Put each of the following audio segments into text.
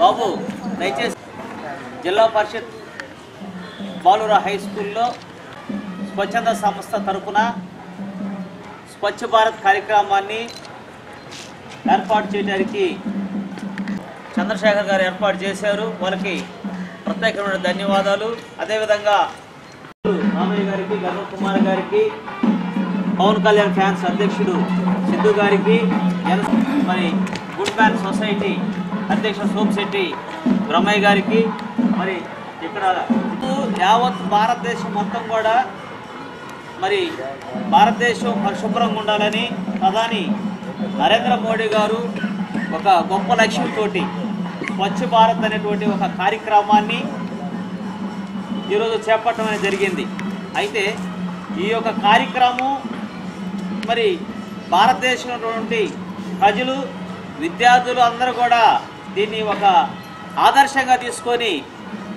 బాబు దయచేసి జిల్లా పరిషత్ బాలుర హై స్కూల్లో స్వచ్ఛంద సంస్థ తరపున స్వచ్ఛ భారత్ కార్యక్రమాన్ని ఏర్పాటు చేయడానికి చంద్రశేఖర్ గారు ఏర్పాటు చేశారు. వాళ్ళకి ప్రత్యేకమైన ధన్యవాదాలు. అదేవిధంగా రామయ్య గారికి, గర్వ కుమార్ గారికి, పవన్ కళ్యాణ్ ఫ్యాన్స్ అధ్యక్షుడు సిద్ధు గారికి, మరి గుడ్ మ్యాన్ సొసైటీ అధ్యక్షుడు సోమశెట్టి బ్రహ్మయ్య గారికి, మరి ఇక్కడ యావత్ భారతదేశం మొత్తం కూడా మరి భారతదేశం పరిశుభ్రంగా ఉండాలని ప్రధాని నరేంద్ర మోడీ గారు ఒక గొప్ప లక్ష్యంతోటి స్వచ్ఛ భారత్ అనేటువంటి ఒక కార్యక్రమాన్ని ఈరోజు చేపట్టడం అనేది జరిగింది. అయితే ఈ యొక్క కార్యక్రమం మరి భారతదేశంలో ప్రజలు, విద్యార్థులు అందరూ కూడా దీన్ని ఒక ఆదర్శంగా తీసుకొని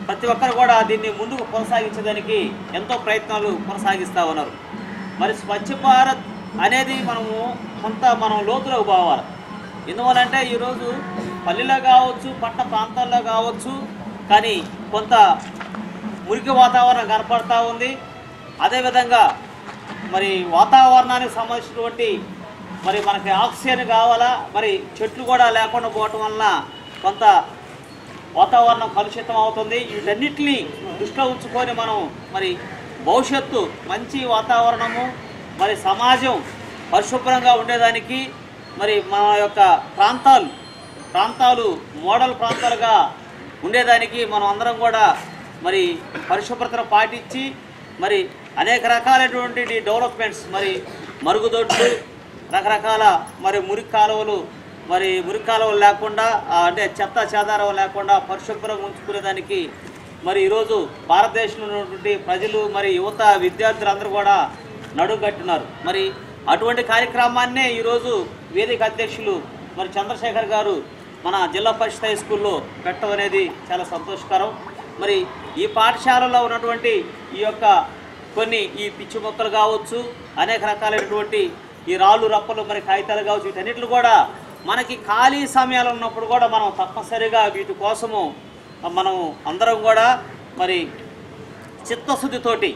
ప్రతి ఒక్కరు కూడా దీన్ని ముందుకు కొనసాగించడానికి ఎంతో ప్రయత్నాలు కొనసాగిస్తూ ఉన్నారు. మరి స్వచ్ఛ భారత్ అనేది మనం లోతులోకి పోవాలి. ఎందువలంటే ఈరోజు పల్లెలో కావచ్చు, పట్టణ ప్రాంతాల్లో కావచ్చు, కానీ కొంత మురికి వాతావరణం కనపడతా ఉంది. అదేవిధంగా మరి వాతావరణానికి సంబంధించినటువంటి మరి మనకి ఆక్సిజన్ కావాలా, మరి చెట్లు కూడా లేకుండా పోవటం వలన కొంత వాతావరణం కలుషితం అవుతుంది. వీటన్నిటిని దృష్టిలో ఉంచుకొని మనం మరి భవిష్యత్తు మంచి వాతావరణము, మరి సమాజం పరిశుభ్రంగా ఉండేదానికి మరి మన యొక్క ప్రాంతాలు మోడల్ ప్రాంతాలుగా ఉండేదానికి మనం అందరం కూడా మరి పరిశుభ్రతను పాటించి మరి అనేక రకాలైనటువంటి డెవలప్మెంట్స్, మరి మరుగుదొడ్లు, రకరకాల మరి మురికి కాలువలు లేకుండా, అంటే చెత్త చెదారం లేకుండా పరిశుభ్రంగా ఉంచుకునేదానికి మరి ఈరోజు భారతదేశంలో ఉన్నటువంటి ప్రజలు, మరి యువత, విద్యార్థులు అందరూ కూడా నడుగట్టున్నారు. మరి అటువంటి కార్యక్రమాన్నే ఈరోజు వేదిక అధ్యక్షులు మరి చంద్రశేఖర్ గారు మన జిల్లా పరిషత్ హై స్కూల్లో పెట్టడం అనేది చాలా సంతోషకరం. మరి ఈ పాఠశాలలో ఉన్నటువంటి ఈ యొక్క ఈ పిచ్చి మొక్కలు కావచ్చు, అనేక రకాలైనటువంటి ఈ రాళ్ళు రప్పలు, మరి కాగితాలు కావచ్చు, వీటన్నిటిని కూడా మనకి ఖాళీ సమయాలు ఉన్నప్పుడు కూడా మనం తప్పనిసరిగా వీటి కోసము మనం అందరం కూడా మరి చిత్తశుద్ధితోటి,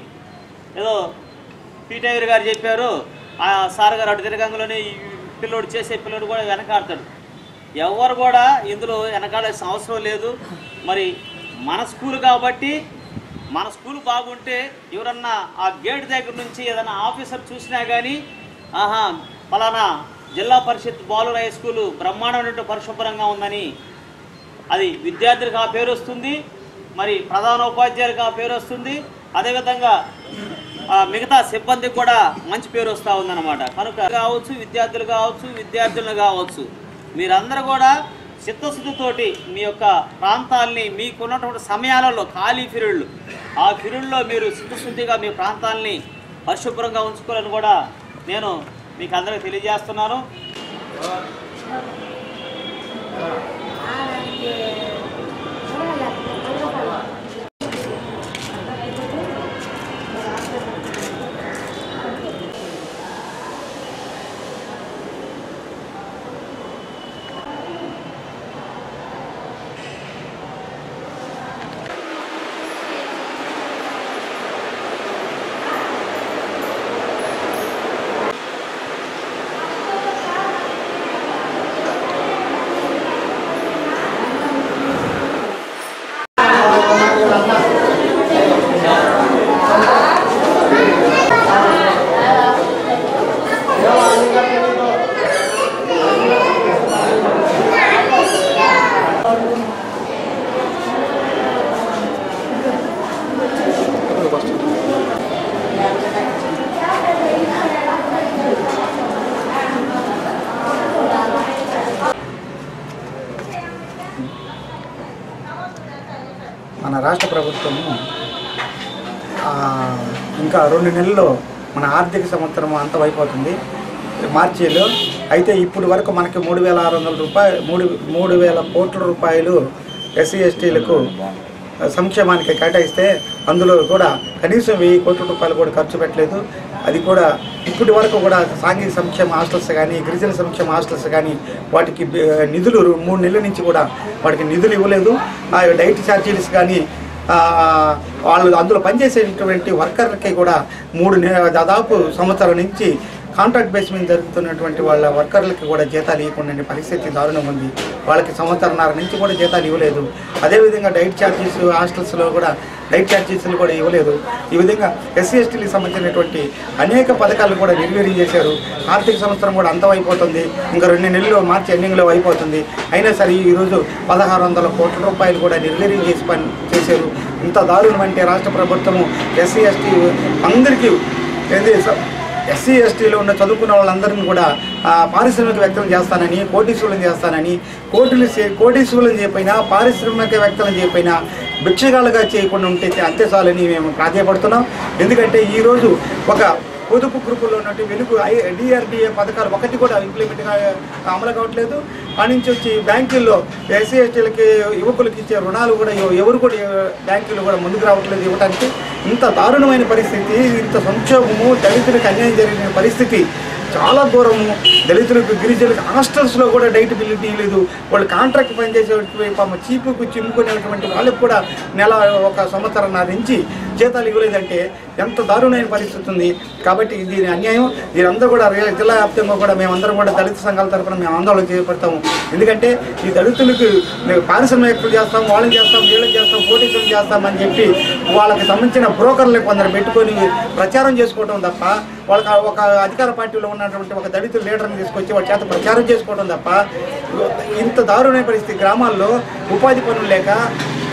ఏదో పీటైర్ గారు చెప్పారు, ఆ సార్ గారు అటు తిరగంలోనే ఈ పిల్లోడు కూడా వెనకాడతాడు. ఎవరు కూడా ఇందులో వెనకాడాల్సిన అవసరం లేదు. మరి మన స్కూల్ కాబట్టి మన స్కూల్ బాగుంటే ఎవరన్నా ఆ గేట్ దగ్గర నుంచి ఏదైనా ఆఫీసర్ చూసినా కానీ ఫలానా జిల్లా పరిషత్ బాలుర హై స్కూలు బ్రహ్మాండమైన పరిశుభ్రంగా ఉందని అది విద్యార్థులకు ఆ పేరు వస్తుంది, మరి ప్రధానోపాధ్యాయులకు ఆ పేరు వస్తుంది, అదేవిధంగా మిగతా సిబ్బందికి కూడా మంచి పేరు వస్తూ ఉందన్నమాట. కనుక కావచ్చు, విద్యార్థులను కావచ్చు, మీరందరూ కూడా చిత్తశుద్ధితోటి మీ యొక్క ప్రాంతాలని, మీకున్నటువంటి సమయాలలో ఖాళీ పీరియడ్లు, ఆ పీరియడ్లో మీరు చిత్తశుద్ధిగా మీ ప్రాంతాలని పరిశుభ్రంగా ఉంచుకోవాలని కూడా నేను మీకు అందరికీ తెలియజేస్తున్నాను. మన రాష్ట్ర ప్రభుత్వము ఇంకా 2 నెలల్లో మన ఆర్థిక సంవత్సరం అంతమైపోతుంది మార్చిలో. అయితే ఇప్పుడు వరకు మనకి 3,600 కోట్ల రూపాయలు ఎస్సీ ఎస్టీలకు సంక్షేమానికి కేటాయిస్తే అందులో కూడా కనీసం 1,000 కోట్ల రూపాయలు కూడా ఖర్చు పెట్టలేదు. అది కూడా ఇప్పటి వరకు కూడా సాంఘిక సంక్షేమ హాస్టల్స్ కానీ గిరిజన సంక్షేమ హాస్టల్స్ కానీ వాటికి నిధులు 3 నెలల నుంచి కూడా వాటికి నిధులు ఇవ్వలేదు. ఆ డైట్ ఛార్జీలు కానీ వాళ్ళు అందులో పనిచేసేటువంటి వర్కర్లకి కూడా దాదాపు సంవత్సరం నుంచి కాంట్రాక్ట్ బేస్ మీద జరుగుతున్నటువంటి వాళ్ళ వర్కర్లకి కూడా జీతాలు ఇవ్వకుండా పరిస్థితి దారుణం ఉంది. వాళ్ళకి సంవత్సరంన్నర నుంచి కూడా జీతాలు ఇవ్వలేదు. అదేవిధంగా డైట్ ఛార్జెస్ హాస్టల్స్లో కూడా డైట్ ఛార్జెస్లు కూడా ఇవ్వలేదు. ఈ విధంగా ఎస్సీ ఎస్టీలకు సంబంధించినటువంటి అనేక పథకాలు కూడా నిర్వీర్యం చేశారు. ఆర్థిక సంవత్సరం కూడా అంతమైపోతుంది, ఇంకా 2 నెలల్లో మార్చి ఎండింగ్లో అయిపోతుంది. అయినా సరే ఈరోజు 1600 కోట్ల రూపాయలు కూడా నిర్వీర్యం చేశారు. ఇంత దారుణం అంటే రాష్ట్ర ప్రభుత్వము ఎస్సీ ఎస్టీ అందరికీ ఎస్సీ ఎస్టీలో ఉన్న చదువుకున్న వాళ్ళందరినీ కూడా పారిశ్రామికవేత్తలను చేస్తానని, కోటీశ్వరులను చేస్తానని, కోటీశ్వరులను చేయకపోయినా పారిశ్రామికవేత్తలను చేయకపోయినా భిక్షగాళ్ళుగా చేయకుండా ఉంటే అంతే చాలని మేము ప్రాధాయపడుతున్నాం. ఎందుకంటే ఈరోజు ఒక పొదుపు గ్రూపుల్లో ఉన్నట్టు వెలుగు డిఆర్డిఏ పథకాలు ఒకటి కూడా ఇంప్లిమెంట్గా అమలు కావట్లేదు. ఆ నుంచి వచ్చి బ్యాంకుల్లో ఎస్సీ ఎస్టీలకి యువకులకి ఇచ్చే రుణాలు కూడా ఎవరు కూడా బ్యాంకులు కూడా ముందుకు రావట్లేదు ఇవ్వడానికి. ఇంత దారుణమైన పరిస్థితి, ఇంత సంక్షోభము, దళితులకు అన్యాయం జరిగిన పరిస్థితి చాలా దూరము. దళితులకు గిరిజనులకు హాస్టల్స్లో కూడా డైట్ బిల్లు లేదు. వాళ్ళు కాంట్రాక్ట్ పనిచేసేటువంటి చీపుకు చిమ్ముకునేటువంటి వాళ్ళకి కూడా నెల 1 సంవత్సరంన్నర నుంచి జీతాలు ఇవ్వలేదంటే ఎంత దారుణమైన పరిస్థితి ఉంది. కాబట్టి దీని అన్యాయం. దీనంతా కూడా జిల్లా వ్యాప్తంగా కూడా మేమందరం కూడా దళిత సంఘాల తరఫున మేము ఆందోళన చేపడతాము. ఎందుకంటే ఈ దళితులకు పారిశ్రామికలు చేస్తాం, వాళ్ళని చేస్తాం, వీళ్ళని చేస్తాం, కోటీశ్వరులు చేస్తామని చెప్పి వాళ్ళకి సంబంధించిన బ్రోకర్లకు కొందరు పెట్టుకొని ప్రచారం చేసుకోవడం తప్ప, వాళ్ళకి ఒక అధికార పార్టీలో ఉన్నటువంటి ఒక దళిత లీడర్ని తీసుకొచ్చి వాళ్ళ చేత ప్రచారం చేసుకోవడం తప్ప ఇంత దారుణమైన పరిస్థితి. గ్రామాల్లో ఉపాధి పనులు లేక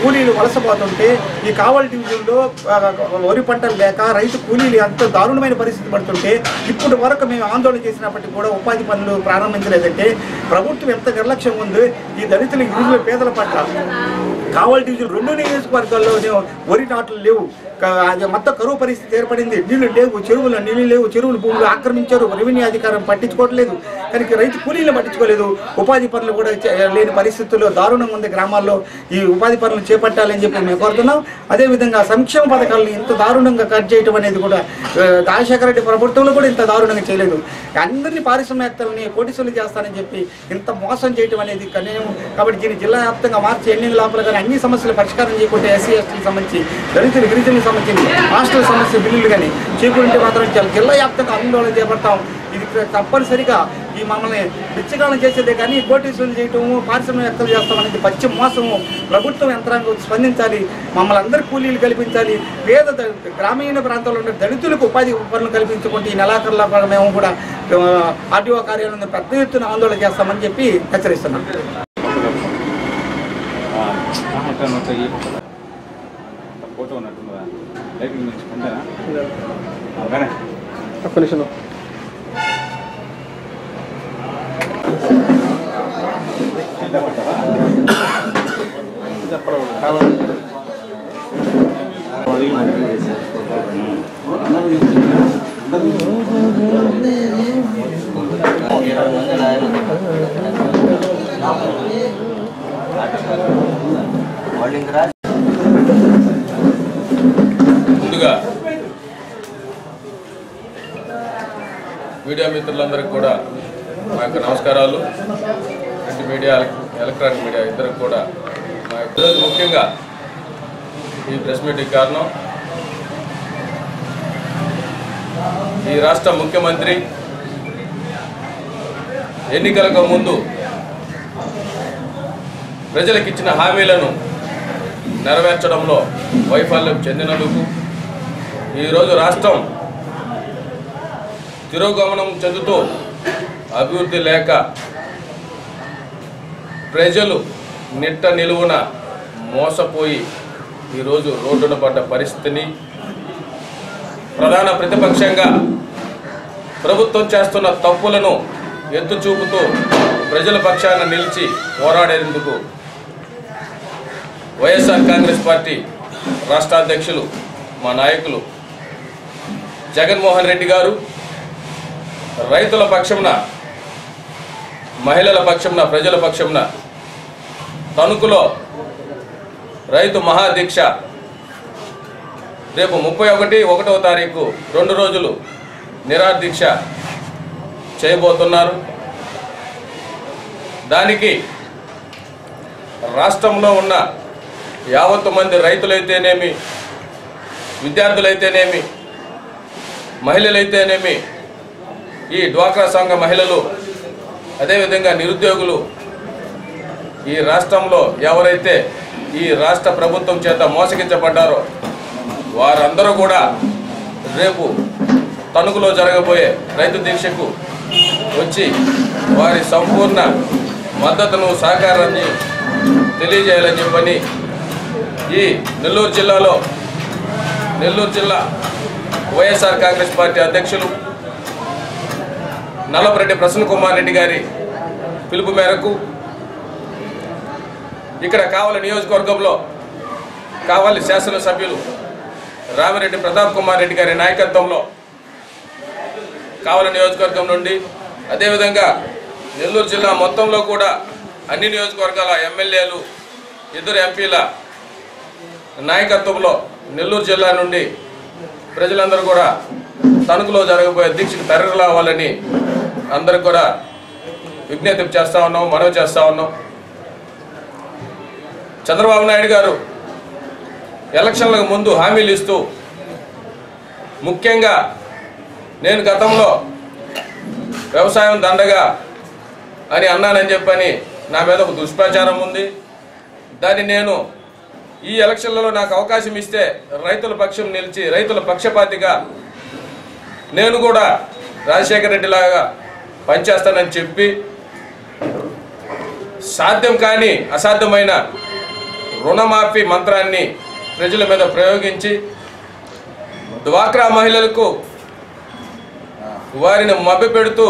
కూలీలు వలసపోతుంటే, ఈ కావలి డివిజన్లో వరి పంటలు లేక రైతు కూలీలు అంత దారుణమైన పరిస్థితి పడుతుంటే ఇప్పటి వరకు మేము ఆందోళన చేసినప్పటికీ కూడా ఉపాధి పనులు ప్రారంభించలేదంటే ప్రభుత్వం ఎంత నిర్లక్ష్యం ఉంది. ఈ దళితుల గిరిజనుల పేదల పట్ల కావలి డివిజన్ 2 నియోజకవర్గాల్లో వరి నాట్లు లేవు. మొత్తం కరువు పరిస్థితి ఏర్పడింది. నీళ్లు లేవు, చెరువులు నీళ్లు లేవు, చెరువులు భూములు ఆక్రమించారు. రెవెన్యూ అధికారం పట్టించుకోవట్లేదు. కానీ రైతు కూలీలు పట్టించుకోలేదు. ఉపాధి పనులు కూడా లేని పరిస్థితుల్లో దారుణంగా ఉంది. గ్రామాల్లో ఈ ఉపాధి పనులు చేపట్టాలని చెప్పి మేము కోరుతున్నాం. అదేవిధంగా సంక్షేమ పథకాలను ఇంత దారుణంగా కట్ చేయడం అనేది కూడా రాజశేఖర రెడ్డి ప్రభుత్వంలో కూడా ఇంత దారుణంగా చేయలేదు. అందరినీ పారిశ్రామికవేత్తలని కోటీశ్వరులు చేస్తానని చెప్పి ఇంత మోసం చేయడం అనేది కనీయం. కాబట్టి దీన్ని జిల్లా వ్యాప్తంగా మార్చి ఎండింగ్ లోపల కానీ అన్ని సమస్యలు పరిష్కారం చేయకుంటే ఎస్సీ ఎస్టీకి సంబంధించి దళితులు గిరిజనులకు సంబంధించి హాస్టల్ సమస్య బిల్లులు కానీ చేయకుంటే మాత్రం జిల్లా వ్యాప్తంగా ఆందోళన చేపడతాం. ఇది తప్పనిసరిగా ఈ మమ్మల్ని బిచ్చగాలం చేసేదే కానీ కోటీశ్వరులు చేయటము, పారిశ్రామికవేత్తలు చేస్తామనేది పచ్చి మోసము. ప్రభుత్వం యంత్రాంగం స్పందించాలి. మమ్మల్ని అందరూ కూలీలు కల్పించాలి. పేద గ్రామీణ ప్రాంతాల్లో ఉన్న దళితులకు ఉపాధి పనులు కల్పించుకుంటే ఈ నెలాఖరులో మేము కూడా ఆర్టీఓ కార్యాలయంలో పెద్ద ఎత్తున ఆందోళన చేస్తామని చెప్పి హెచ్చరిస్తున్నాం. ఫోటో ఉన్నట్టున్నదా లైటింగ్ నుంచి ఉందా ఒక్క నిమిషం. ముందుగా మీడియా మిత్రులందరికీ కూడా మా యొక్క నమస్కారాలు. ప్రింట్ మీడియా, ఎలక్ట్రానిక్ మీడియా ఇద్దరికి కూడా మా ఈరోజు ముఖ్యంగా ఈ ప్రెస్ మీటింగ్ కారణం ఈ రాష్ట్ర ముఖ్యమంత్రి ఎన్నికలకు ముందు ప్రజలకు ఇచ్చిన హామీలను నెరవేర్చడంలో వైఫల్యం చెందినందుకు ఈరోజు రాష్ట్రం తిరోగమనం చెందుతూ అభివృద్ధి లేక ప్రజలు నిట్ట నిలువున మోసపోయి ఈరోజు రోడ్డున పడ్డ పరిస్థితిని ప్రధాన ప్రతిపక్షంగా ప్రభుత్వం చేస్తున్న తప్పులను ఎత్తు చూపుతూ ప్రజల పక్షాన నిలిచి పోరాడేందుకు వైఎస్ఆర్ కాంగ్రెస్ పార్టీ రాష్ట్ర అధ్యక్షులు మా నాయకులు జగన్మోహన్ రెడ్డి గారు రైతుల పక్షమున, మహిళల పక్షమున, ప్రజల పక్షమున తణుకులో రైతు మహాదీక్ష రేపు 31వ తారీఖు 2 రోజులు నిరాదీక్ష చేయబోతున్నారు. దానికి రాష్ట్రంలో ఉన్న యావత్తు మంది రైతులైతేనేమి, విద్యార్థులైతేనేమి, మహిళలైతేనేమి, ఈ డ్వాక్రా సంఘ మహిళలు, అదేవిధంగా నిరుద్యోగులు, ఈ రాష్ట్రంలో ఎవరైతే ఈ రాష్ట్ర ప్రభుత్వం చేత మోసగించబడ్డారో వారందరూ కూడా రేపు తణుకులో జరగబోయే రైతు దీక్షకు వచ్చి వారి సంపూర్ణ మద్దతును, సహకారాన్ని తెలియజేయాలని చెప్పని ఈ నెల్లూరు జిల్లా వైఎస్ఆర్ కాంగ్రెస్ పార్టీ అధ్యక్షులు నల్లపరెడ్డి ప్రసన్న కుమార్ రెడ్డి గారి పిలుపు మేరకు ఇక్కడ కావలి నియోజకవర్గంలో కావలి శాసనసభ్యులు రామిరెడ్డి ప్రతాప్ కుమార్ రెడ్డి గారి నాయకత్వంలో కావలి నియోజకవర్గం నుండి, అదేవిధంగా నెల్లూరు జిల్లా మొత్తంలో కూడా అన్ని నియోజకవర్గాల ఎమ్మెల్యేలు, 2 ఎంపీల నాయకత్వంలో నెల్లూరు జిల్లా నుండి ప్రజలందరూ కూడా తణుకులో జరగబోయే దీక్షకు తరలిరావాలని అందరికి కూడా విజ్ఞప్తి చేస్తూ ఉన్నాం, మనవి చేస్తూ ఉన్నాం. చంద్రబాబు నాయుడు గారు ఎలక్షన్లకు ముందు హామీలు ఇస్తూ, ముఖ్యంగా నేను గతంలో వ్యవసాయం దండగా అని అన్నానని చెప్పని నా మీద ఒక దుష్ప్రచారం ఉంది. దాన్ని నేను ఈ ఎలక్షన్లలో నాకు అవకాశం ఇస్తే రైతుల పక్షం నిలిచి రైతుల పక్షపాతిగా నేను కూడా రాజశేఖర రెడ్డి లాగా పనిచేస్తానని చెప్పి సాధ్యం కాని అసాధ్యమైన రుణమాఫీ మంత్రాన్ని ప్రజల మీద ప్రయోగించి డ్వాక్రా మహిళలకు వారిని మభ్యపెడుతూ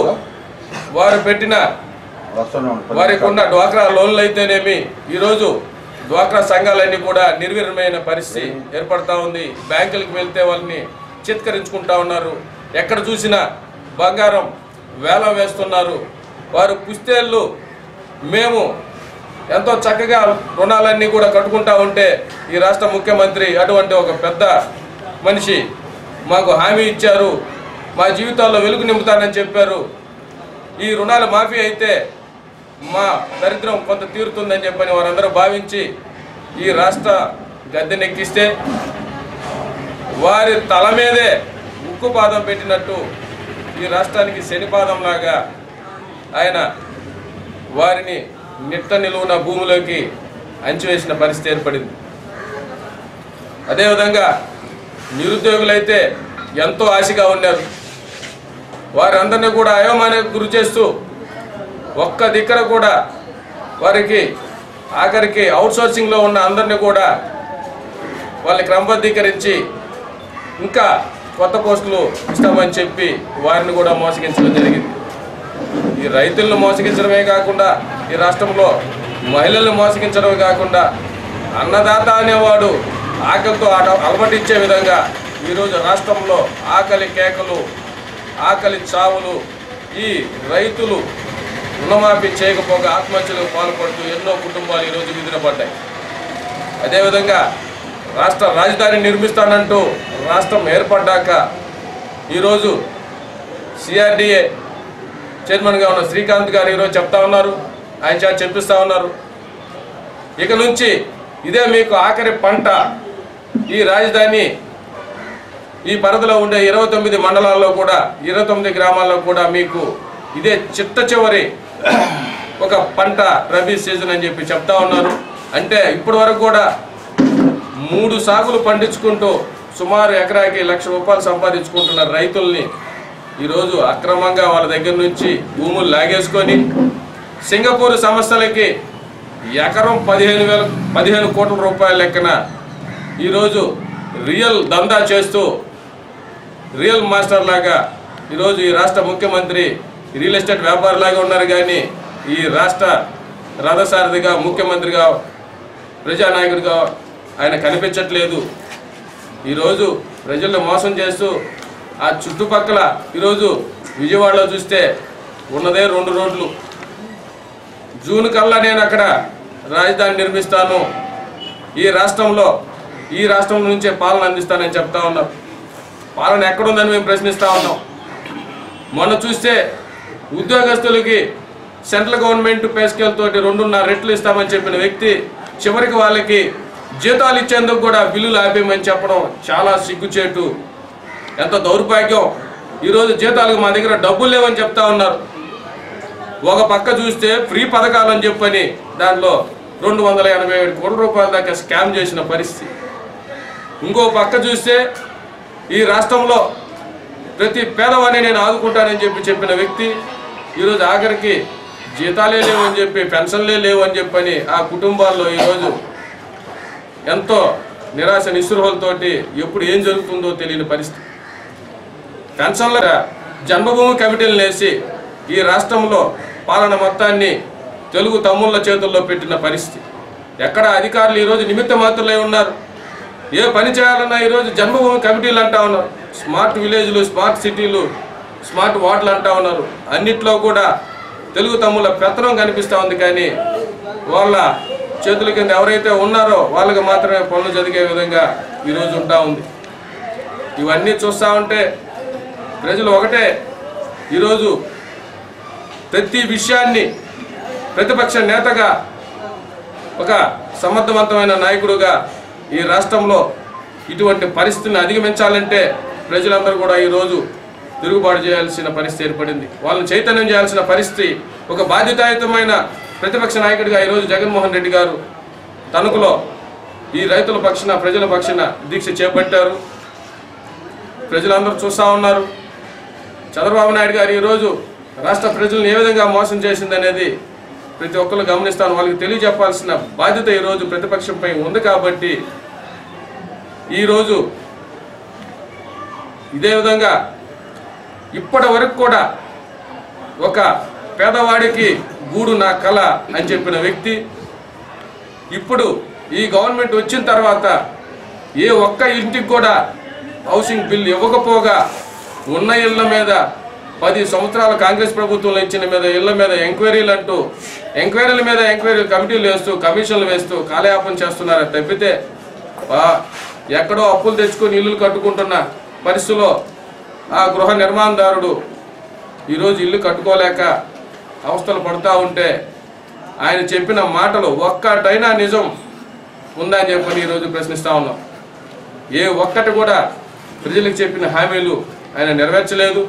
వారికి ఉన్న డ్వాక్రా లోన్లు అయితేనేమి ఈరోజు డ్వాక్రా సంఘాలన్నీ కూడా నిర్వీర్యమైన పరిస్థితి ఏర్పడతా ఉంది. బ్యాంకులకు వెళ్తే వాళ్ళని చిత్కరించుకుంటా ఉన్నారు. ఎక్కడ చూసినా బంగారం వేలం వేస్తున్నారు. వారు పుస్తేళ్ళు మేము ఎంతో చక్కగా రుణాలన్నీ కూడా కట్టుకుంటా ఉంటే ఈ రాష్ట్ర ముఖ్యమంత్రి అటువంటి ఒక పెద్ద మనిషి మాకు హామీ ఇచ్చారు, మా జీవితాల్లో వెలుగు నింపుతానని చెప్పారు. ఈ రుణాలు మాఫీ అయితే మా దరిద్రం కొంత తీరుతుందని చెప్పని వారందరూ భావించి ఈ రాష్ట్ర గద్దెనెక్కిస్తే వారి తల మీదే ఉక్కుపాదం పెట్టినట్టు ఈ రాష్ట్రానికి శనిపాదంలాగా ఆయన వారిని నిట్ట నిలువున భూమిలోకి అంచివేసిన పరిస్థితి ఏర్పడింది. అదేవిధంగా నిరుద్యోగులైతే ఎంతో ఆశగా ఉన్నారు. వారందరినీ కూడా అయోమయానికి గురి చేస్తూ ఒక్క దిక్కర కూడా వారికి ఆఖరికి అవుట్సోర్సింగ్లో ఉన్న అందరినీ కూడా వాళ్ళని క్రమబద్ధీకరించి ఇంకా కొత్త పోస్టులు ఇస్తామని చెప్పి వారిని కూడా మోసగించడం జరిగింది. ఈ రైతులను మోసగించడమే కాకుండా ఈ రాష్ట్రంలో మహిళలను మోసగించడమే కాకుండా అన్నదాత అనేవాడు ఆకలితో అలమటించే విధంగా ఈరోజు రాష్ట్రంలో ఆకలి కేకలు, ఆకలి చావులు, ఈ రైతులు రుణమాఫీ చేయకపోగా ఆత్మహత్యలకు పాల్పడుతూ ఎన్నో కుటుంబాలు ఈరోజు విధిన పడ్డాయి. అదేవిధంగా రాష్ట్ర రాజధాని నిర్మిస్తానంటూ రాష్ట్రం ఏర్పడ్డాక ఈరోజు సిఆర్డీఏ చైర్మన్గా ఉన్న శ్రీకాంత్ గారు ఈరోజు చెప్తా ఉన్నారు, ఆయన చేత చెప్పిస్తూ ఉన్నారు, ఇక నుంచి ఇదే మీకు ఆఖరి పంట. ఈ రాజధాని ఈ పరిధిలో ఉండే 29 మండలాల్లో కూడా 29 గ్రామాల్లో కూడా మీకు ఇదే చిట్ట చివరి ఒక పంట రబీ సీజన్ అని చెప్పి చెప్తా ఉన్నారు. అంటే ఇప్పటి వరకు కూడా 3 సాగులు పండించుకుంటూ సుమారు ఎకరాకి ₹1,00,000 సంపాదించుకుంటున్న రైతుల్ని ఈరోజు అక్రమంగా వాళ్ళ దగ్గర నుంచి భూములు లాగేసుకొని సింగపూర్ సంస్థలకి ఎకరం 15 కోట్ల రూపాయల లెక్కన ఈరోజు రియల్ దందా చేస్తూ రియల్ మాస్టర్ లాగా ఈరోజు ఈ రాష్ట్ర ముఖ్యమంత్రి రియల్ ఎస్టేట్ వ్యాపారిలాగా ఉన్నారు. కానీ ఈ రాష్ట్ర రథసారథిగా, ముఖ్యమంత్రిగా, ప్రజానాయకుడిగా ఆయన కనిపించట్లేదు. ఈరోజు ప్రజలను మోసం చేస్తూ ఆ చుట్టుపక్కల ఈరోజు విజయవాడలో చూస్తే ఉన్నదే 2 రోడ్లు. జూన్ కల్లా నేను అక్కడ రాజధాని నిర్మిస్తాను, ఈ రాష్ట్రం నుంచే పాలన అందిస్తానని చెప్తా ఉన్నాం. పాలన ఎక్కడుందని మేము ప్రశ్నిస్తూ ఉన్నాం. మొన్న చూస్తే ఉద్యోగస్తులకి సెంట్రల్ గవర్నమెంట్ పే స్కేల్ తోటి 2.5 రెట్లు ఇస్తామని చెప్పిన వ్యక్తి చివరికి వాళ్ళకి జీతాలు ఇచ్చేందుకు కూడా బిల్లులు ఆపేయమని చెప్పడం చాలా సిగ్గుచేటు. ఎంత దౌర్భాగ్యం. ఈరోజు జీతాలకు మా దగ్గర డబ్బులు లేవని చెప్తా ఉన్నారు. ఒక పక్క చూస్తే ఫ్రీ పథకాలు అని చెప్పని దాంట్లో 287 కోట్ల రూపాయల దాకా స్కామ్ చేసిన పరిస్థితి. ఇంకో పక్క చూస్తే ఈ రాష్ట్రంలో ప్రతి పేదవాడిని నేను ఆదుకుంటానని చెప్పిన వ్యక్తి ఈరోజు ఆఖరికి జీతాలే లేవని చెప్పి పెన్షన్లే లేవని చెప్పని ఆ కుటుంబాల్లో ఈరోజు ఎంతో నిరాశ నిస్పృహలతోటి ఎప్పుడు ఏం జరుగుతుందో తెలియని పరిస్థితి. పెన్షన్ల జన్మభూమి కమిటీలను వేసి ఈ రాష్ట్రంలో పాలన మొత్తాన్ని తెలుగు తమ్ముళ్ళ చేతుల్లో పెట్టిన పరిస్థితి. ఎక్కడ అధికారులు ఈరోజు నిమిత్త మాత్రలే ఉన్నారు. ఏ పని చేయాలన్నా ఈరోజు జన్మభూమి కమిటీలు అంటా ఉన్నారు, స్మార్ట్ విలేజ్లు, స్మార్ట్ సిటీలు, స్మార్ట్ వార్డులు అంటా ఉన్నారు. అన్నిట్లో కూడా తెలుగు తమ్ముళ్ళ పెత్తనం కనిపిస్తూ ఉంది. కానీ వాళ్ళ చేతుల కింద ఎవరైతే ఉన్నారో వాళ్ళకి మాత్రమే పనులు జరిగే విధంగా ఈరోజు ఉంటా ఉంది. ఇవన్నీ చూస్తూ ఉంటే ప్రజలు ఒకటే, ఈరోజు ప్రతి విషయాన్ని ప్రతిపక్ష నేతగా ఒక సమర్థవంతమైన నాయకుడుగా ఈ రాష్ట్రంలో ఇటువంటి పరిస్థితిని అధిగమించాలంటే ప్రజలందరూ కూడా ఈరోజు తిరుగుబాటు చేయాల్సిన పరిస్థితి ఏర్పడింది. వాళ్ళని చైతన్యం చేయాల్సిన పరిస్థితి. ఒక బాధ్యతాయుతమైన ప్రతిపక్ష నాయకుడిగా ఈరోజు జగన్మోహన్ రెడ్డి గారు తణుకులో ఈ రైతుల పక్షాన ప్రజల పక్షాన దీక్ష చేపట్టారు. ప్రజలందరూ చూస్తూ ఉన్నారు. చంద్రబాబు నాయుడు గారు ఈరోజు రాష్ట్ర ప్రజలను ఏ విధంగా మోసం చేసిందనేది ప్రతి ఒక్కరు గమనిస్తాను. వాళ్ళకి తెలియజెప్పాల్సిన బాధ్యత ఈరోజు ప్రతిపక్షంపై ఉంది. కాబట్టి ఈరోజు ఇదే విధంగా ఇప్పటి వరకు కూడా ఒక పేదవాడికి గూడు నా కళ అని చెప్పిన వ్యక్తి ఇప్పుడు ఈ గవర్నమెంట్ వచ్చిన తర్వాత ఏ ఒక్క ఇంటికి కూడా హౌసింగ్ బిల్ ఇవ్వకపోగా ఉన్న ఇళ్ల మీద 10 సంవత్సరాల కాంగ్రెస్ ప్రభుత్వంలో ఇచ్చిన మీద ఇళ్ల మీద ఎంక్వైరీలు అంటూ ఎంక్వైరీల మీద ఎంక్వైరీ కమిటీలు వేస్తూ కమిషన్లు వేస్తూ కాలయాపన చేస్తున్నారు తప్పితే ఎక్కడో అప్పులు తెచ్చుకొని ఇల్లులు కట్టుకుంటున్న పరిస్థితుల్లో ఆ గృహ నిర్మాణదారుడు ఈరోజు ఇల్లు కట్టుకోలేక అవస్థలు పడుతూ ఉంటే ఆయన చెప్పిన మాటలు ఒక్కటైనా నిజం ఉందని చెప్పని ఈరోజు ప్రశ్నిస్తూ ఉన్నాం. ఏ ఒక్కటి కూడా ప్రజలకు చెప్పిన హామీలు ఆయన నెరవేర్చలేదు.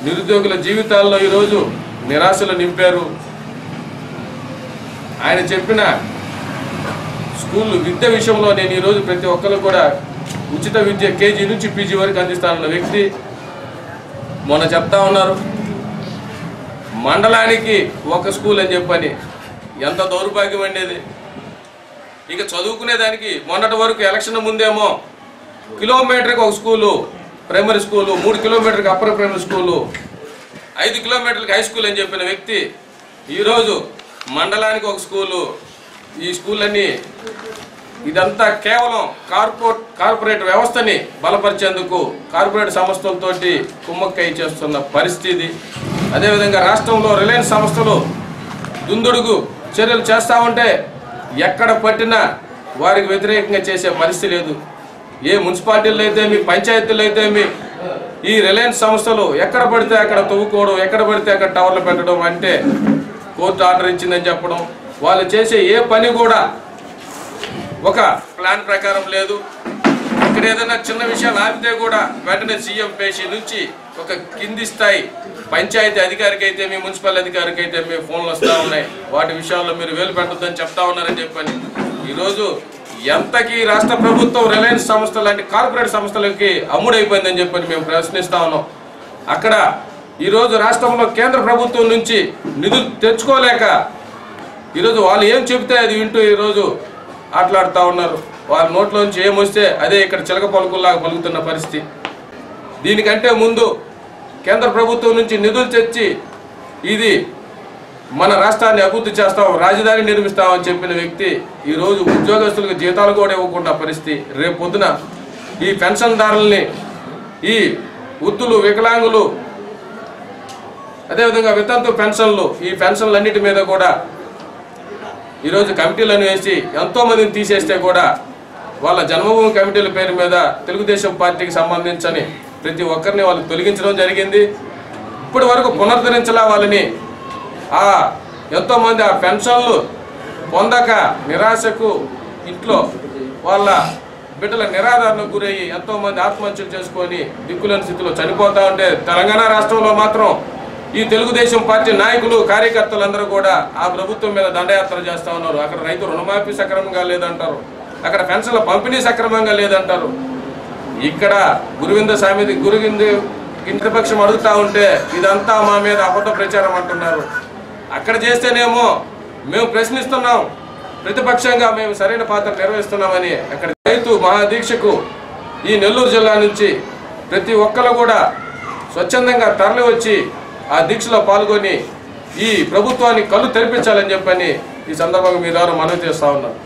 నిరుద్యోగుల జీవితాల్లో ఈరోజు నిరాశలు నింపారు. ఆయన చెప్పిన స్కూళ్ళు విద్య విషయంలో నేను ఈరోజు ప్రతి ఒక్కరు కూడా ఉచిత విద్య కేజీ నుంచి పీజీ వరకు అందిస్తానన్న వ్యక్తి మొన్న చెప్తా ఉన్నారు మండలానికి ఒక స్కూల్ అని చెప్పని. ఎంత దౌర్భాగ్యం ఉండేది. ఇక చదువుకునేదానికి మొన్నటి వరకు ఎలక్షన్ ముందేమో కిలోమీటర్కి ఒక స్కూలు ప్రైమరీ స్కూలు, 3 కిలోమీటర్కి అప్పర్ ప్రైమరీ స్కూలు, 5 కిలోమీటర్లకి హై స్కూల్ అని చెప్పిన వ్యక్తి ఈరోజు మండలానికి ఒక స్కూలు. ఈ స్కూళ్ళన్నీ ఇదంతా కేవలం కార్పొరేట్ వ్యవస్థని బలపరిచేందుకు కార్పొరేట్ సంస్థలతోటి కుమ్మక్కై చేస్తున్న పరిస్థితి. అదేవిధంగా రాష్ట్రంలో రిలయన్స్ సంస్థలు దుందుడుగు చర్యలు చేస్తూ ఉంటే ఎక్కడ పట్టినా వారికి వ్యతిరేకంగా చేసే పరిస్థితి లేదు. ఏ మున్సిపాలిటీలు అయితే మీ పంచాయతీలు అయితే మీ ఈ రిలయన్స్ సంస్థలు ఎక్కడ పడితే అక్కడ తవ్వుకోవడం, ఎక్కడ పడితే అక్కడ టవర్లు పెట్టడం, అంటే కోర్టు ఆర్డర్ ఇచ్చిందని చెప్పడం, వాళ్ళు చేసే ఏ పని కూడా ఒక ప్లాన్ ప్రకారం లేదు. ఇక్కడ ఏదైనా చిన్న విషయాలు ఆపితే కూడా వెంటనే సీఎం పేషి నుంచి ఒక కింది స్థాయి పంచాయతీ అధికారికి అయితే మీ మున్సిపల్ అధికారికి అయితే మీ ఫోన్లు వస్తూ ఉన్నాయి. వాటి విషయాల్లో మీరు వేలు పెట్టొద్దని చెప్తా ఉన్నారని చెప్పని ఈరోజు ఎంతకీ రాష్ట్ర ప్రభుత్వం రిలయన్స్ సంస్థ లాంటి కార్పొరేట్ సంస్థలకి అమ్ముడైపోయిందని చెప్పని మేము ప్రశ్నిస్తా ఉన్నాం. అక్కడ ఈరోజు రాష్ట్రంలో కేంద్ర ప్రభుత్వం నుంచి నిధులు తెచ్చుకోలేక ఈరోజు వాళ్ళు ఏం చెబితే అది వింటూ ఈరోజు ఆటలాడుతూ ఉన్నారు. వాళ్ళ నోట్లోంచి ఏమొస్తే అదే ఇక్కడ చిలక పలుకుల్లాగా పలుకుతున్న పరిస్థితి. దీనికంటే ముందు కేంద్ర ప్రభుత్వం నుంచి నిధులు తెచ్చి ఇది మన రాష్ట్రాన్ని అభివృద్ధి చేస్తాం, రాజధాని నిర్మిస్తామని చెప్పిన వ్యక్తి ఈరోజు ఉద్యోగస్తులకు జీతాలు కూడా ఇవ్వకుండా పరిస్థితి. రేపు పొద్దున ఈ పెన్షన్దారుల్ని, ఈ వృద్ధులు, వికలాంగులు, అదేవిధంగా వితంతు పెన్షన్లు, ఈ పెన్షన్లన్నిటి మీద కూడా ఈరోజు కమిటీలను వేసి ఎంతోమందిని తీసేస్తే కూడా వాళ్ళ జన్మభూమి కమిటీల పేరు మీద తెలుగుదేశం పార్టీకి సంబంధించని ప్రతి ఒక్కరిని వాళ్ళు తొలగించడం జరిగింది. ఇప్పటి వరకు పునరుద్ధరించలే వాళ్ళని. ఎంతోమంది ఆ పెన్షన్లు పొందక నిరాశకు ఇంట్లో వాళ్ళ బిడ్డల నిరాధారణకు గురయ్యి ఎంతోమంది ఆత్మహత్యలు చేసుకొని దిక్కులేని స్థితిలో చనిపోతూ ఉంటే తెలంగాణ రాష్ట్రంలో మాత్రం ఈ తెలుగుదేశం పార్టీ నాయకులు కార్యకర్తలందరూ కూడా ఆ ప్రభుత్వం మీద దండయాత్ర చేస్తూ ఉన్నారు. అక్కడ రైతు రుణమాఫీ సక్రమంగా లేదంటారు, అక్కడ పెన్షన్ల పంపిణీ సక్రమంగా లేదంటారు. ఇక్కడ గురువింద ఇంటిపక్షం అడుగుతూ ఉంటే ఇదంతా మా మీద అబద్ధ ప్రచారం అంటున్నారు. అక్కడ చేస్తేనేమో మేము ప్రశ్నిస్తున్నాం, ప్రతిపక్షంగా మేము సరైన పాత్ర నిర్వహిస్తున్నామని. అక్కడ రైతు మహాదీక్షకు ఈ నెల్లూరు జిల్లా నుంచి ప్రతి ఒక్కరు కూడా స్వచ్ఛందంగా తరలి వచ్చి ఆ దీక్షలో పాల్గొని ఈ ప్రభుత్వాన్ని కళ్ళు తెరిపించాలని చెప్పని ఈ సందర్భంగా మీ ద్వారా మనవి చేస్తూ ఉన్నాం.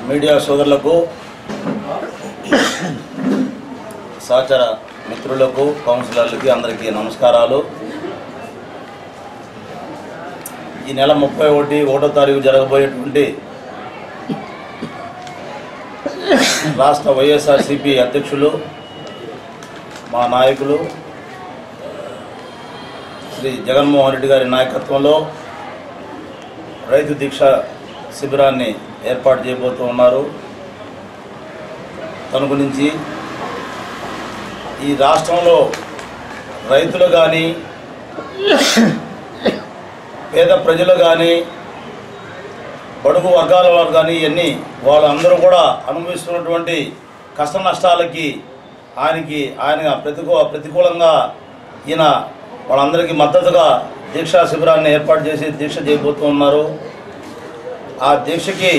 మీడియా సోదరులకు, సహచర మిత్రులకు, కౌన్సిలర్లకి అందరికీ నమస్కారాలు. ఈ నెల 31వ తారీఖు జరగబోయేటువంటి రాష్ట్ర వైఎస్ఆర్సీపీ అధ్యక్షులు, మా నాయకులు శ్రీ జగన్మోహన్ రెడ్డి గారి నాయకత్వంలో రైతు దీక్ష శిబిరాన్ని ఏర్పాటు చేయబోతూ ఉన్నారు. తణుకు నుంచి ఈ రాష్ట్రంలో రైతులు కానీ, పేద ప్రజలు కానీ, బడుగు వర్గాల వారు కానీ ఇవన్నీ వాళ్ళందరూ కూడా అనుభవిస్తున్నటువంటి కష్ట నష్టాలకి ఆయన ప్రతికూలంగా ఈయన వాళ్ళందరికీ మద్దతుగా దీక్షా శిబిరాన్ని ఏర్పాటు చేసి దీక్ష చేయబోతూ ఉన్నారు. ఆ దీక్షకి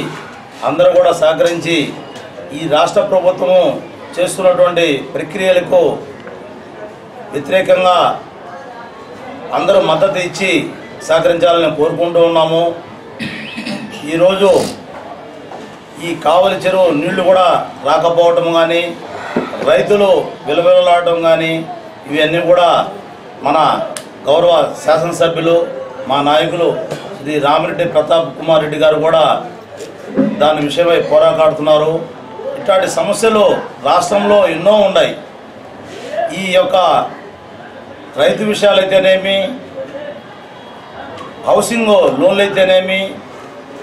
అందరూ కూడా సహకరించి ఈ రాష్ట్ర ప్రభుత్వము చేస్తున్నటువంటి ప్రక్రియలకు వ్యతిరేకంగా అందరూ మద్దతు ఇచ్చి సహకరించాలని కోరుకుంటూ ఉన్నాము. ఈరోజు ఈ కావలి చెరువు నీళ్లు కూడా రాకపోవటం కానీ, రైతులు విలవిలలాడటం కానీ, ఇవన్నీ కూడా మన గౌరవ శాసనసభ్యులు, మా నాయకులు శ్రీ రామిరెడ్డి ప్రతాప్ కుమార్ రెడ్డి గారు కూడా దాని విషయమై పోరాడుతున్నారు. ఇట్లాంటి సమస్యలు రాష్ట్రంలో ఎన్నో ఉన్నాయి. ఈ యొక్క రైతు విషయాలైతేనేమి, హౌసింగ్ లోన్లు అయితేనేమి,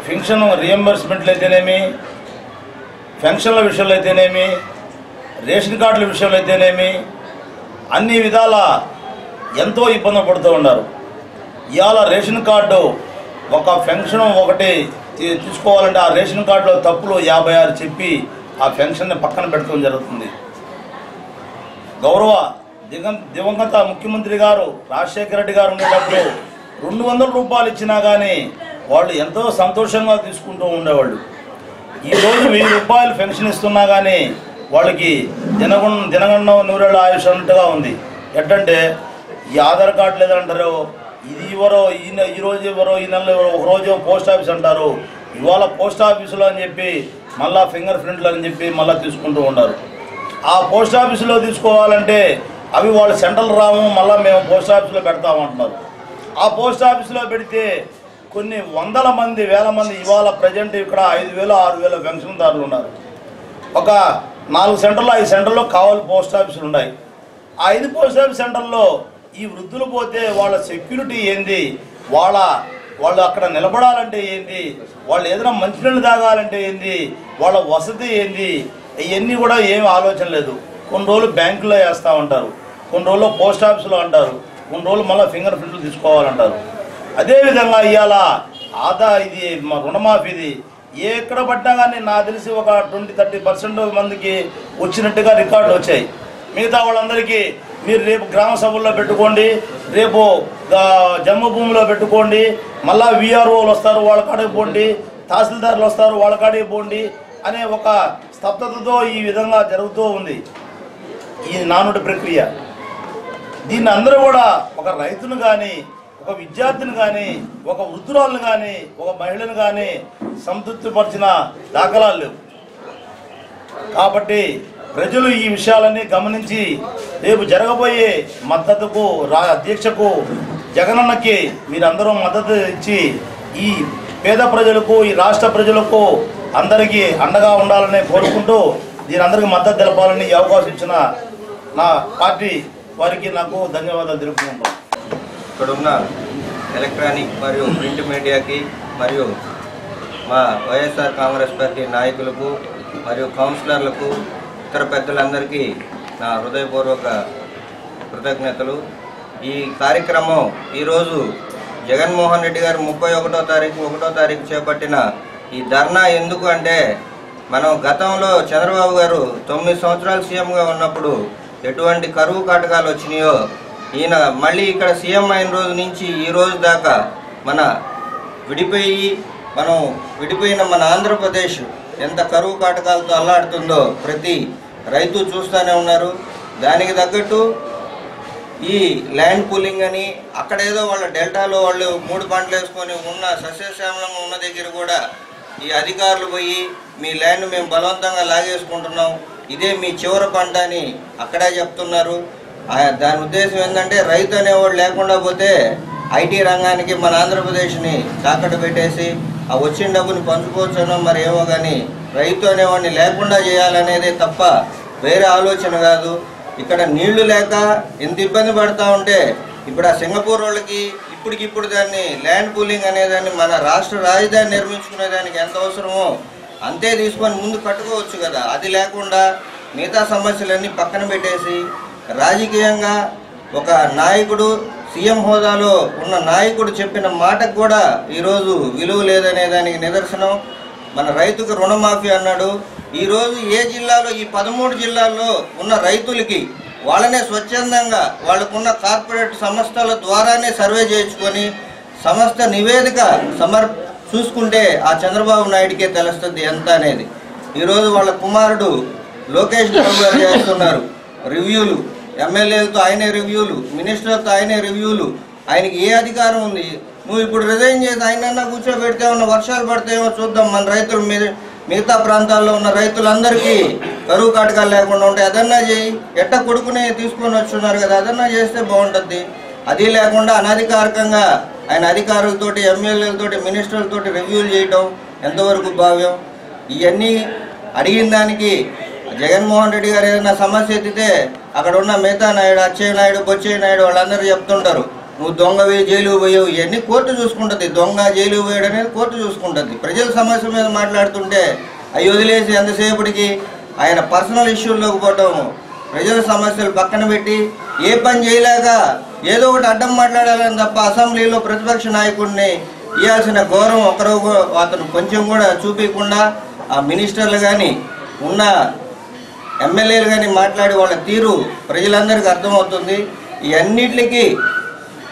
పెన్షన్ రియంబర్స్మెంట్లు అయితేనేమి, పెన్షన్ల విషయంలో అయితేనేమి, రేషన్ కార్డుల విషయంలో అయితేనేమి, అన్ని విధాల ఎంతో ఇబ్బంది పడుతూ ఉన్నారు. ఇవాళ రేషన్ కార్డు ఒక పెన్షన్ ఒకటి తీసుకోవాలంటే ఆ రేషన్ కార్డులో తప్పులు 56 చెప్పి ఆ పెన్షన్ని పక్కన పెట్టడం జరుగుతుంది. గౌరవ దివంగత ముఖ్యమంత్రి గారు రాజశేఖర రెడ్డి గారు ఉండేటప్పుడు 200 రూపాయలు ఇచ్చినా కానీ వాళ్ళు ఎంతో సంతోషంగా తీసుకుంటూ ఉండేవాళ్ళు. ఈరోజు 1000 రూపాయలు పెన్షన్ ఇస్తున్నా కానీ వాళ్ళకి దినగండం 100 ఆయుష్ అన్నట్టుగా ఉంది. ఎట్టంటే ఈ ఆధార్ కార్డు లేదంటారు, ఇది ఇవ్వరో, ఈరోజు ఇవ్వరో, ఈ నెల ఇవ్వరో, ఒకరోజు పోస్ట్ ఆఫీస్ అంటారు, ఇవాళ పోస్ట్ ఆఫీసులో అని చెప్పి మళ్ళీ ఫింగర్ ప్రింట్లు అని చెప్పి మళ్ళీ తీసుకుంటూ ఉన్నారు. ఆ పోస్ట్ ఆఫీసులో తీసుకోవాలంటే అవి వాళ్ళు సెంట్రల్ రాము, మళ్ళీ మేము పోస్ట్ ఆఫీసులో పెడతామంటున్నారు. ఆ పోస్ట్ ఆఫీసులో పెడితే కొన్ని వందల మంది, వేల మంది ఇవాళ ప్రజెంట్ ఇక్కడ 5000, 6000 పెన్షన్దారులు ఉన్నారు. ఒక 4 సెంటర్లు, 5 సెంటర్లో కావాలి పోస్ట్ ఆఫీసులు ఉన్నాయి. ఆ 5 పోస్ట్ ఆఫీస్ సెంటర్లో ఈ వృద్ధులు పోతే వాళ్ళ సెక్యూరిటీ ఏంది, వాళ్ళు అక్కడ నిలబడాలంటే ఏంది, వాళ్ళు ఏదైనా మంచినీళ్ళు తాగాలంటే ఏంది, వాళ్ళ వసతి ఏంది, ఇవన్నీ కూడా ఏమి ఆలోచన లేదు. కొన్ని రోజులు బ్యాంకులో వేస్తూ ఉంటారు, కొన్ని రోజులు పోస్ట్ ఆఫీసులో అంటారు, కొన్ని రోజులు మళ్ళీ ఫింగర్ ప్రింట్లు తీసుకోవాలంటారు. అదేవిధంగా ఇవాళ ఇది రుణమాఫీది ఎక్కడ పడ్డా కానీ నాకు తెలిసి ఒక 20-30% మందికి వచ్చినట్టుగా రికార్డులు వచ్చాయి. మిగతా వాళ్ళందరికీ మీరు రేపు గ్రామ సభల్లో పెట్టుకోండి, రేపు జన్మభూమిలో పెట్టుకోండి, మళ్ళా విఆర్ఓలు వస్తారు వాళ్ళ కాడికి పోండి, తహసీల్దార్లు వస్తారు వాళ్ళ కాడికి పోండి అనే ఒక స్తబ్దతతో ఈ విధంగా జరుగుతూ ఉంది ఈ నానుడి ప్రక్రియ. దీన్ని అందరూ కూడా ఒక రైతును కానీ, ఒక విద్యార్థిని కానీ, ఒక వృద్ధురాలను కానీ, ఒక మహిళను కానీ సంతృప్తిపరిచిన దాఖలాలు లేవు. కాబట్టి ప్రజలు ఈ విషయాలన్నీ గమనించి రేపు జరగబోయే మద్దతుకు దీక్షకు జగనన్నకి మీరందరూ మద్దతు ఇచ్చి ఈ పేద ప్రజలకు, ఈ రాష్ట్ర ప్రజలకు అందరికీ అండగా ఉండాలని కోరుకుంటూ దీని అందరికీ మద్దతు తెలపాలని అవకాశం ఇచ్చిన నా పార్టీ వారికి నాకు ధన్యవాదాలు తెలుపుకుంటాం. ఇక్కడున్న ఎలక్ట్రానిక్ మరియు ప్రింట్ మీడియాకి మరియు మా వైఎస్ఆర్ కాంగ్రెస్ పార్టీ నాయకులకు మరియు కౌన్సిలర్లకు ఇతర పెద్దలందరికీ నా హృదయపూర్వక కృతజ్ఞతలు. ఈ కార్యక్రమం ఈరోజు జగన్మోహన్ రెడ్డి గారు 31వ తారీఖు చేపట్టిన ఈ ధర్నా ఎందుకు అంటే, మనం గతంలో చంద్రబాబు గారు 9 సంవత్సరాలు సీఎంగా ఉన్నప్పుడు ఎటువంటి కరువు కాటకాలు వచ్చినాయో, ఈయన మళ్ళీ ఇక్కడ సీఎం అయిన రోజు నుంచి ఈ రోజు దాకా విడిపోయిన మన ఆంధ్రప్రదేశ్ ఎంత కరువు కాటకాలతో అల్లాడుతుందో ప్రతి రైతు చూస్తూనే ఉన్నారు. దానికి తగ్గట్టు ఈ ల్యాండ్ పూలింగ్ అని అక్కడేదో వాళ్ళ డెల్టాలో వాళ్ళు 3 పంటలు వేసుకొని ఉన్న సస్యశ్యామలంగా ఉన్న దగ్గర కూడా ఈ అధికారులు పోయి మీ ల్యాండ్ మేము బలవంతంగా లాగేసుకుంటున్నాం, ఇదే మీ చివరి పంట అని అక్కడే చెప్తున్నారు. దాని ఉద్దేశం ఏంటంటే, రైతు అనేవాడు లేకుండా పోతే ఐటీ రంగానికి మన ఆంధ్రప్రదేశ్ని తాకట్టు పెట్టేసి ఆ వచ్చిన డబ్బుని పంచుకోవచ్చునో మరి ఏమో, కానీ రైతు అనేవాడిని లేకుండా చేయాలనేదే తప్ప వేరే ఆలోచన కాదు. ఇక్కడ నీళ్లు లేక ఎంత ఇబ్బంది పడతా ఉంటే ఇప్పుడు ఆ సింగపూర్ వాళ్ళకి ఇప్పటికిప్పుడు దాన్ని ల్యాండ్ పూలింగ్ అనేదాన్ని మన రాష్ట్ర రాజధాని నిర్మించుకునేదానికి ఎంత అవసరమో అంతే తీసుకొని ముందు కట్టుకోవచ్చు కదా. అది లేకుండా మిగతా సమస్యలన్నీ పక్కన పెట్టేసి రాజకీయంగా ఒక నాయకుడు సీఎం హోదాలో ఉన్న నాయకుడు చెప్పిన మాటకు కూడా ఈరోజు విలువ లేదనే దానికి నిదర్శనం. మన రైతుకు రుణమాఫీ అన్నాడు. ఈరోజు ఏ జిల్లాలో, ఈ 13 జిల్లాల్లో ఉన్న రైతులకి వాళ్ళనే స్వచ్ఛందంగా వాళ్ళకున్న కార్పొరేట్ సంస్థల ద్వారానే సర్వే చేయించుకొని సంస్థ నివేదిక చూసుకుంటే ఆ చంద్రబాబు నాయుడికే తెలుస్తుంది ఎంత అనేది. ఈరోజు వాళ్ళ కుమారుడు లోకేష్ బాబు గారు చేస్తున్నారు రివ్యూలు, ఎమ్మెల్యేలతో ఆయనే రివ్యూలు, మినిస్టర్లతో ఆయనే రివ్యూలు. ఆయనకి ఏ అధికారం ఉంది? నువ్వు ఇప్పుడు రిజైన్ చేసి ఆయనన్నా కూర్చోబెడితే ఉన్న వర్షాలు పడితేమో చూద్దాం. మన రైతులు మిగతా ప్రాంతాల్లో ఉన్న రైతులందరికీ కరువు కాటకాలు లేకుండా ఉంటాయి. అదన్నా చేయి. ఎట్ట కొడుకునే తీసుకొని వచ్చున్నారు కదా, అదన్నా చేస్తే బాగుంటుంది. అది లేకుండా అనధికారికంగా ఆయన అధికారులతోటి, ఎమ్మెల్యేలతోటి, మినిస్టర్లతోటి రివ్యూలు చేయటం ఎంతవరకు భావ్యం? ఇవన్నీ అడిగిన దానికి జగన్మోహన్ రెడ్డి గారు ఏదైనా సమస్య ఎత్తితే అక్కడ ఉన్న మిగతా నాయుడు, అచ్చయ్య నాయుడు, బొచ్చయ్య నాయుడు వాళ్ళందరూ చెప్తుంటారు, నువ్వు దొంగవి, జైలుకు పోయావు. ఇవన్నీ కోర్టు చూసుకుంటుంది. దొంగ, జైలుకు పోయాడు అనేది కోర్టు చూసుకుంటుంది. ప్రజల సమస్య మీద మాట్లాడుతుంటే అవి వదిలేసి ఎంతసేపటికి ఆయన పర్సనల్ ఇష్యూల్లోకి పోవటం, ప్రజల సమస్యలు పక్కన పెట్టి ఏ పని చేయలేక ఏదో ఒకటి అడ్డం మాట్లాడాలని తప్ప అసెంబ్లీలో ప్రతిపక్ష నాయకుడిని ఇవ్వాల్సిన గౌరవం అతను కొంచెం కూడా చూపించకుండా ఆ మినిస్టర్లు కానీ ఉన్న ఎమ్మెల్యేలు కానీ మాట్లాడి వాళ్ళ తీరు ప్రజలందరికీ అర్థమవుతుంది. ఈ అన్నిటికీ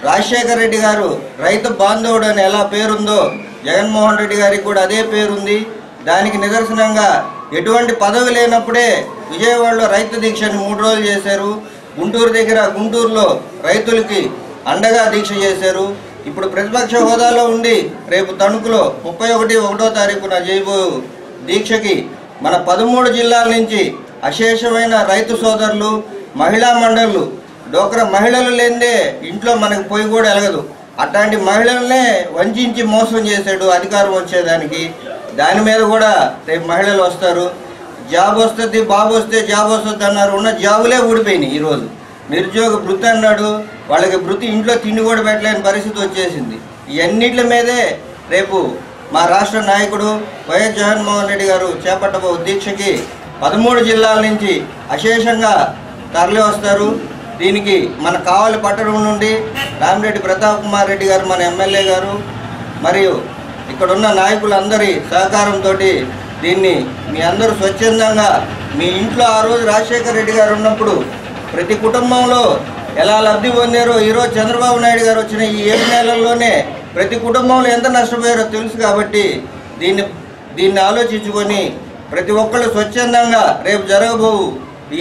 రాజశేఖర రెడ్డి గారు రైతు బాంధవుడు అని ఎలా పేరుందో జగన్మోహన్ రెడ్డి గారికి కూడా అదే పేరుంది. దానికి నిదర్శనంగా ఎటువంటి పదవి లేనప్పుడే విజయవాడలో రైతు దీక్షని 3 రోజులు చేశారు. గుంటూరులో రైతులకి అండగా దీక్ష చేశారు. ఇప్పుడు ప్రతిపక్ష హోదాలో ఉండి రేపు తణుకులో 31వ తారీఖున చేయబో దీక్షకి మన 13 జిల్లాల నుంచి అశేషమైన రైతు సోదరులు, మహిళా మండళ్ళు, డోక్రా మహిళలు లేనిదే ఇంట్లో మనకు పొయ్యి కూడా ఎలగదు. అట్లాంటి మహిళలనే వంచి మోసం చేశాడు అధికారం వచ్చేదానికి. దాని మీద కూడా రేపు మహిళలు వస్తారు. జాబ్ వస్తుంది, బాబు వస్తే జాబ్ వస్తుంది అన్నారు. ఉన్న జాబులే ఊడిపోయినాయి. ఈరోజు నిరుద్యోగ భృతి అన్నాడు, వాళ్ళకి భృతి ఇంట్లో తిండి కూడా పెట్టలేని పరిస్థితి వచ్చేసింది. ఇవన్నిటి మీదే రేపు మా రాష్ట్ర నాయకుడు వైఎస్ జగన్మోహన్ రెడ్డి గారు చేపట్టబో దీక్షకి 13 జిల్లాల నుంచి అశేషంగా తరలి వస్తారు. దీనికి మన కావలి పట్టణం నుండి రామిరెడ్డి ప్రతాప్ కుమార్ రెడ్డి గారు, మన ఎమ్మెల్యే గారు, మరియు ఇక్కడున్న నాయకులందరి సహకారంతో దీన్ని మీ అందరూ స్వచ్ఛందంగా మీ ఇంట్లో ఆ రోజు రాజశేఖర రెడ్డి గారు ఉన్నప్పుడు ప్రతి కుటుంబంలో ఎలా లబ్ధి పొందారో ఈరోజు చంద్రబాబు నాయుడు గారు వచ్చిన ఈ 7 నెలల్లోనే ప్రతి కుటుంబంలో ఎంత నష్టపోయారో తెలుసు. కాబట్టి దీన్ని ఆలోచించుకొని ప్రతి ఒక్కళ్ళు స్వచ్ఛందంగా రేపు జరగబో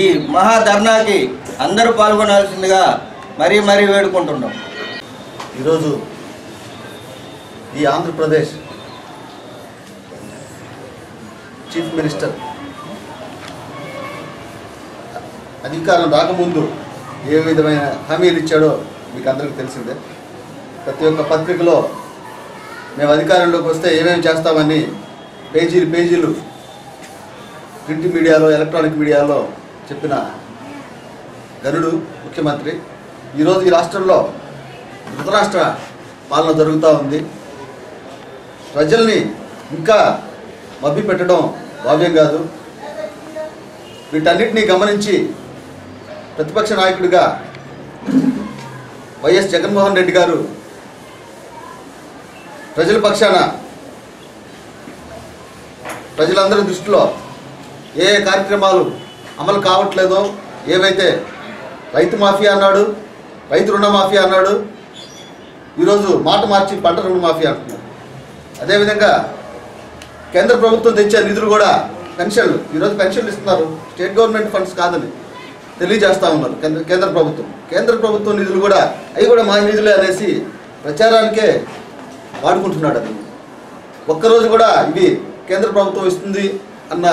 ఈ మహాధర్నాకి అందరూ పాల్గొనాల్సిందిగా మరీ వేడుకుంటున్నాం. ఈరోజు ఈ ఆంధ్రప్రదేశ్ చీఫ్ మినిస్టర్ అధికారం రాకముందు ఏ విధమైన హామీలు ఇచ్చాడో మీకు అందరికీ తెలిసిందే. ప్రతి ఒక్క పత్రికలో మేము అధికారంలోకి వస్తే ఏమేమి చేస్తామని పేజీలు ప్రింట్ మీడియాలో, ఎలక్ట్రానిక్ మీడియాలో చెప్పిన గరుడు ముఖ్యమంత్రి. ఈరోజు ఈ రాష్ట్రంలో ధృతరాష్ట్ర పాలన జరుగుతూ ఉంది. ప్రజల్ని ఇంకా మభ్య పెట్టడం భావ్యం కాదు. వీటన్నిటినీ గమనించి ప్రతిపక్ష నాయకుడిగా వైఎస్ జగన్మోహన్ రెడ్డి గారు ప్రజల పక్షాన ప్రజలందరి దృష్టిలో ఏ కార్యక్రమాలు అమలు కావట్లేదో, ఏవైతే రైతు మాఫియా అన్నాడు, రైతు రుణమాఫీ అన్నాడు, ఈరోజు మాట మార్చి పంట రుణమాఫీ అంటున్నాడు. అదేవిధంగా కేంద్ర ప్రభుత్వం తెచ్చే నిధులు కూడా పెన్షన్లు, ఈరోజు పెన్షన్లు ఇస్తున్నారు, స్టేట్ గవర్నమెంట్ ఫండ్స్ కాదని తెలియజేస్తూ ఉన్నారు కేంద్ర ప్రభుత్వం నిధులు కూడా అవి కూడా మా నిధులే అనేసి ప్రచారానికే వాడుకుంటున్నాడు. అది ఒక్కరోజు కూడా ఇవి కేంద్ర ప్రభుత్వం ఇస్తుంది అన్న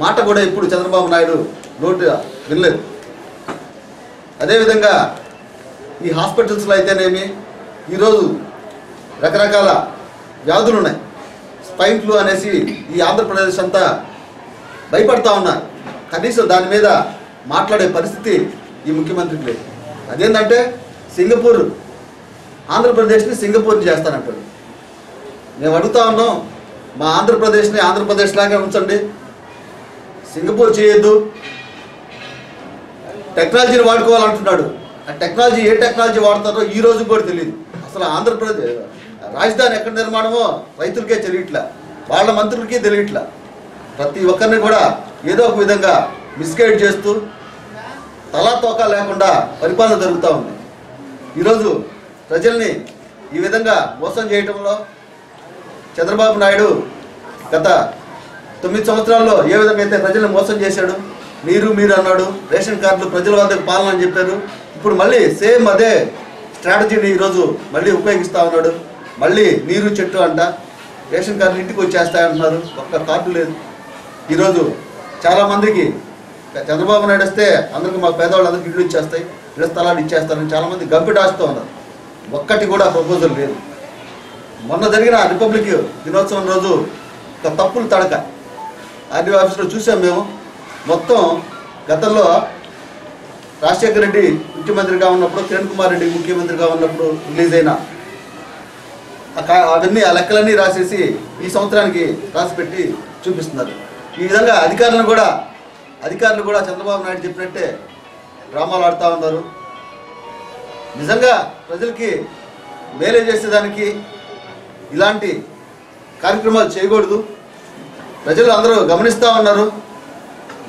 మాట కూడా ఇప్పుడు చంద్రబాబు నాయుడు నోటు వినలేదు. అదేవిధంగా ఈ హాస్పిటల్స్లో అయితేనేమి ఈరోజు రకరకాల వ్యాధులు ఉన్నాయి. స్పైన్ ఫ్లూ అనేసి ఈ ఆంధ్రప్రదేశ్ అంతా భయపడతా ఉన్నారు. కనీసం దాని మీద మాట్లాడే పరిస్థితి ఈ ముఖ్యమంత్రికి లేదు. అదేంటంటే సింగపూర్, ఆంధ్రప్రదేశ్ని సింగపూర్ని చేస్తానంటాడు. మేము అడుగుతా ఉన్నాం, మా ఆంధ్రప్రదేశ్ని ఆంధ్రప్రదేశ్ లాగా ఉంచండి, సింగపూర్ చేయొద్దు. టెక్నాలజీని వాడుకోవాలంటున్నాడు. ఆ టెక్నాలజీ ఏ టెక్నాలజీ వాడతారో ఈ రోజు కూడా తెలియదు. అసలు ఆంధ్రప్రదేశ్ రాజధాని ఎక్కడ నిర్మాణమో రైతులకే తెలియట్లా, వాళ్ళ మంత్రులకి తెలియట్లా. ప్రతి ఒక్కరిని కూడా ఏదో ఒక విధంగా మిస్గైడ్ చేస్తూ తలా తోక లేకుండా పరిపాలన జరుగుతూ ఉంది. ఈరోజు ప్రజల్ని ఈ విధంగా మోసం చేయటంలో చంద్రబాబు నాయుడు గత 9 సంవత్సరాల్లో ఏ విధంగా అయితే ప్రజల్ని మోసం చేశాడు, మీరు అన్నాడు, రేషన్ కార్డులు ప్రజల వద్దకు పాలన అని చెప్పారు. ఇప్పుడు మళ్ళీ సేమ్ అదే స్ట్రాటజీని ఈరోజు మళ్ళీ ఉపయోగిస్తూ ఉన్నాడు. మళ్ళీ నీరు చెట్టు అంట, రేషన్ కార్డులు ఇంటికి వచ్చేస్తాయంటున్నారు, ఒక్క కార్డు లేదు. ఈరోజు చాలామందికి చంద్రబాబు నాయుడు వస్తే అందరికీ మా పేదవాళ్ళందరికీ ఇళ్ళు ఇచ్చేస్తాయి, ఇళ్ళ స్థలాలు ఇచ్చేస్తారని చాలామంది గంపిటాస్తూ ఉన్నారు. ఒక్కటి కూడా ప్రపోజల్ లేదు. మొన్న జరిగిన రిపబ్లిక్ దినోత్సవం రోజు ఒక తప్పులు తడక ఆర్డీఓ ఆఫీస్లో చూసాం మేము. మొత్తం గతంలో రాజశేఖర రెడ్డి ముఖ్యమంత్రిగా ఉన్నప్పుడు, కిరణ్ కుమార్ రెడ్డి ముఖ్యమంత్రిగా ఉన్నప్పుడు రిలీజ్ అయిన అవన్నీ ఆ లెక్కలన్నీ రాసేసి ఈ సంవత్సరానికి రాసిపెట్టి చూపిస్తున్నారు. ఈ విధంగా అధికారులు కూడా చంద్రబాబు నాయుడు చెప్పినట్టే డ్రామాలు ఆడుతూ ఉన్నారు. నిజంగా ప్రజలకి మేలే చేసేదానికి ఇలాంటి కార్యక్రమాలు చేయకూడదు. ప్రజలు అందరూ గమనిస్తూ ఉన్నారు.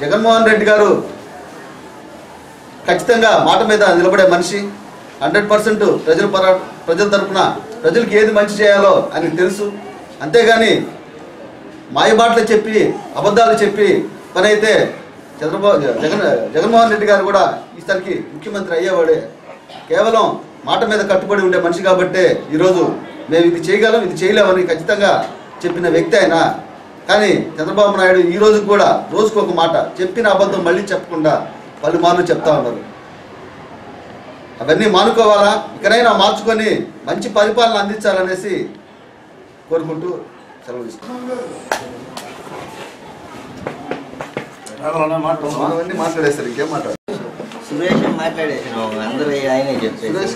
జగన్మోహన్ రెడ్డి గారు ఖచ్చితంగా మాట మీద నిలబడే మనిషి, 100% ప్రజల తరఫున ప్రజలకు ఏది మంచి చేయాలో ఆయనకు తెలుసు. అంతేగాని మాయబాటలు చెప్పి అబద్ధాలు చెప్పి పని అయితే జగన్మోహన్ రెడ్డి గారు కూడా ఈసారికి ముఖ్యమంత్రి అయ్యేవాడే. కేవలం మాట మీద కట్టుబడి ఉండే మనిషి కాబట్టే ఈరోజు మేము ఇది చేయగలం, ఇది చేయలేమని ఖచ్చితంగా చెప్పిన వ్యక్తి ఆయన. కానీ చంద్రబాబు నాయుడు ఈ రోజు కూడా రోజుకు ఒక మాట, చెప్పిన అబద్ధం మళ్ళీ చెప్పకుండా పలుమార్లు చెప్తా ఉన్నారు. అవన్నీ మానుకోవాలా, ఇకనైనా మార్చుకొని మంచి పరిపాలన అందించాలనేసి కోరుకుంటూ సెలవు తీసుకుంటాం. మాట్లాడేస్తారు, ఇంకేం మాట్లాడారు? సురేష్ మాట్లాడేసి అందరూ ఆయనే చెప్పేసి